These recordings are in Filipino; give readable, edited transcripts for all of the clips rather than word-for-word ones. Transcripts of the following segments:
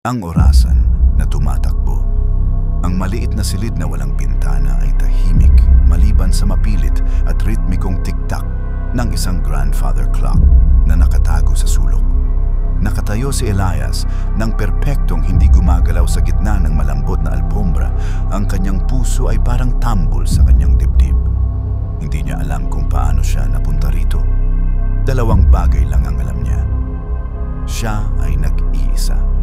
Ang orasan na tumatakbo. Ang maliit na silid na walang bintana ay tahimik maliban sa mapilit at ritmikong tiktak ng isang grandfather clock na nakatago sa sulok. Nakatayo si Elias ng perpektong hindi gumagalaw sa gitna ng malambot na alpombra. Ang kanyang puso ay parang tambol sa kanyang dibdib. Hindi niya alam kung paano siya napunta rito. Dalawang bagay lang ang alam niya. Siya ay nag-iisa.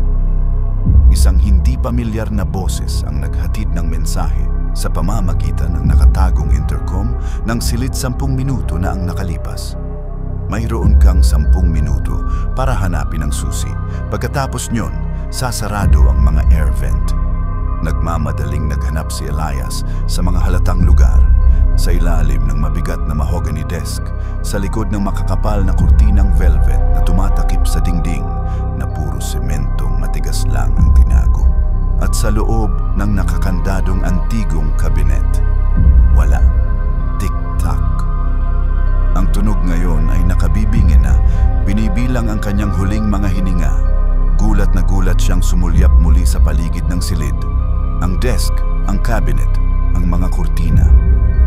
Isang hindi pamilyar na boses ang naghatid ng mensahe sa pamamagitan ng nakatagong intercom ng silid 10 minuto na ang nakalipas. Mayroon kang 10 minuto para hanapin ang susi. Pagkatapos nyon, sasarado ang mga air vent. Nagmamadaling naghanap si Elias sa mga halatang lugar, sa ilalim ng mabigat na mahogany desk, sa likod ng makakapal na kurtinang velvet na tumatakip sa dingding na puro sementong matigas lang ang tinago, at sa loob ng nakakandadong antigong kabinet. Wala. Tik-tak. Ang tunog ngayon ay nakabibingin na, binibilang ang kanyang huling mga hininga. Gulat na gulat siyang sumulyap muli sa paligid ng silid. Ang desk, ang cabinet, ang mga kurtina,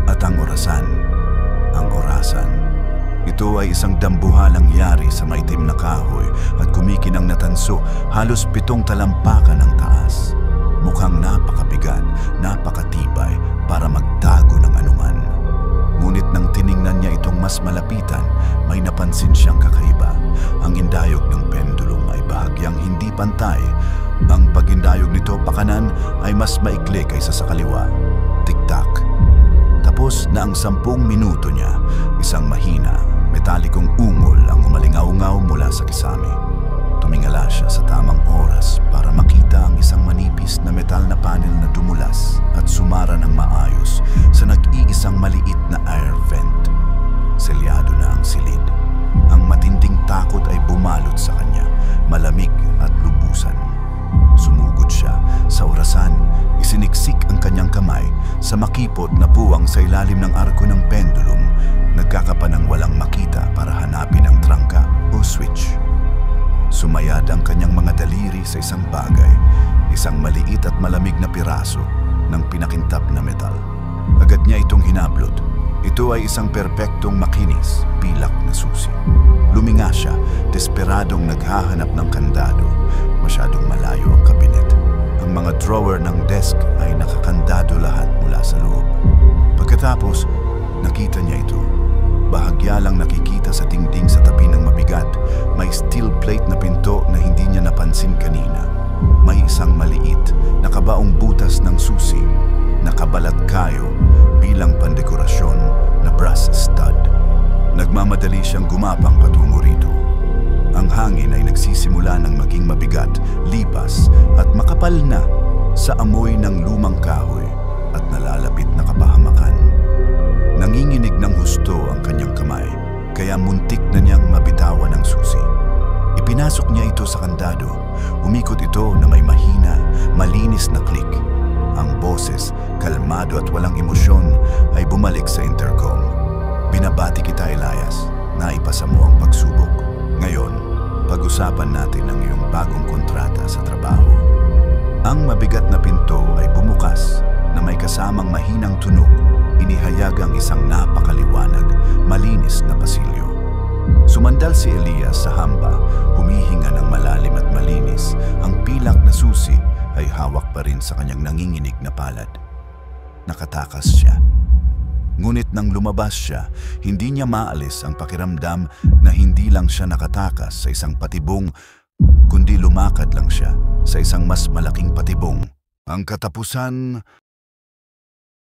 at ang orasan. Ang orasan. Ito ay isang dambuhalang yari sa maitim na kahoy at kumikinang na tanso, halos 7 talampakan ang taas. Mukhang napakabigat, napakatibay para magtago ng anuman. Ngunit nang tiningnan niya itong mas malapitan, may napansin siyang kakaiba. Ang indayog ng pendulum ay bahagyang hindi pantay. Ang pagindayog nito pakanan ay mas maikli kaysa sa kaliwa. Tik-tak. Tapos na ang 10 minuto niya, isang mahina, metalikong ungol ang umalingaw-ngaw mula sa kisame. Tumingala siya sa tamang oras para makita ang isang manipis na metal na panel na dumulas at sumara ng maayos sa nag-iisang maliit na air vent. Selyado na ang silid. Ang matinding takot ay bumalot sa kanya, malamig at lubusan. Sumugod siya sa orasan, isiniksik ang kanyang kamay sa makipot na puwang sa ilalim ng arko ng pendulum, nagkakapa ng walang makita para hanapin ang trangka o switch. Sumayad ang kanyang mga daliri sa isang bagay, isang maliit at malamig na piraso ng pinakintap na metal. Agad niya itong hinablot. Ito ay isang perpektong makinis, pilak na susi. Luminga siya, desperadong naghahanap ng kandado. Masyadong malayo ang kabinet. Ang mga drawer ng desk ay nakakandado lahat mula sa loob. Pagkatapos, nakita niya ito. Bahagya lang nakikita sa dingding sa tabi ng mabigat. May steel plate na pinto na hindi niya napansin kanina. May isang maliit, nakabaong butas ng susi, nakabalat kayo bilang pandekorasyon na brass stud. Nagmamadali siyang gumapang patungo rito. Ang hangin ay nagsisimula ng maging mabigat, lipas at makapal na sa amoy ng lumang kahoy at nalalapit na kapahamakan. Nanginginig ng husto ang kanyang kamay, kaya muntik na niyang mabitawan ang susi. Ipinasok niya ito sa kandado. Umikot ito na may mahina, malinis na click. Ang boses, kalmado at walang emosyon, ay bumalik sa intercom. Binabati kita, Elias. Naipasa mo ang pagsubok. Ngayon, pag-usapan natin ang iyong bagong kontrata sa trabaho. Ang mabigat na pinto ay bumukas na may kasamang mahinang tunog. Inihayag ang isang napakaliwanag, malinis na pasilyo. Sumandal si Elias sa hamba, humihinga ng malalim at malinis. Ang pilak na susi ay hawak pa rin sa kanyang nanginginig na palad. Nakatakas siya. Ngunit nang lumabas siya, hindi niya maalis ang pakiramdam na hindi lang siya nakatakas sa isang patibong, kundi lumakad lang siya sa isang mas malaking patibong. Ang katapusan